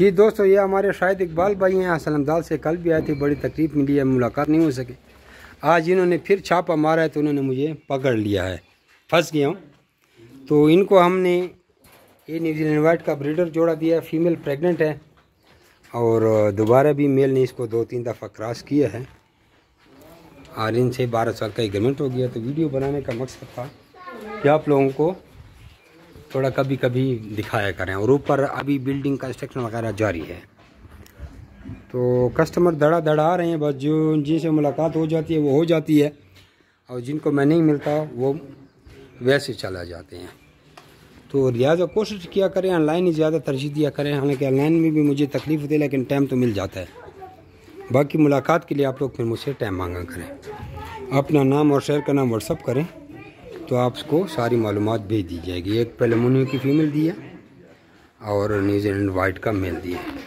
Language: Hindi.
जी दोस्तों, ये हमारे शायद इकबाल भाई हैं सलमदाल से। कल भी आए थे, बड़ी तकलीफ मिली है, मुलाकात नहीं हो सके। आज इन्होंने फिर छापा मारा है तो उन्होंने मुझे पकड़ लिया है, फंस गया हूँ। तो इनको हमने ये न्यूजीलैंड वाइट का ब्रीडर जोड़ा दिया है, फीमेल प्रेग्नेंट है और दोबारा भी मेल ने इसको 2-3 दफ़ा क्रॉस किया है और इनसे 12 साल का एग्रीमेंट हो गया। तो वीडियो बनाने का मकसद था कि आप लोगों को थोड़ा कभी कभी दिखाया करें। और ऊपर अभी बिल्डिंग कंस्ट्रक्शन वगैरह जारी है, तो कस्टमर धड़ा धड़ा आ रहे हैं। बस जो जिनसे मुलाकात हो जाती है वो हो जाती है, और जिनको मैं नहीं मिलता वो वैसे चला जाते हैं। तो लिहाजा कोशिश किया करें, ऑनलाइन ही ज़्यादा तरजीह दिया करें। हालांकि ऑनलाइन में भी मुझे तकलीफ़ होती है, लेकिन टाइम तो मिल जाता है। बाकी मुलाकात के लिए आप लोग फिर मुझसे टाइम मांगा करें। अपना नाम और शहर का नाम व्हाट्सअप करें तो आपको सारी मालूमात भेज दी जाएगी। एक पेलमोनियो की फ़ीमेल दी है और न्यूजीलैंड वाइट का मेल दिया है।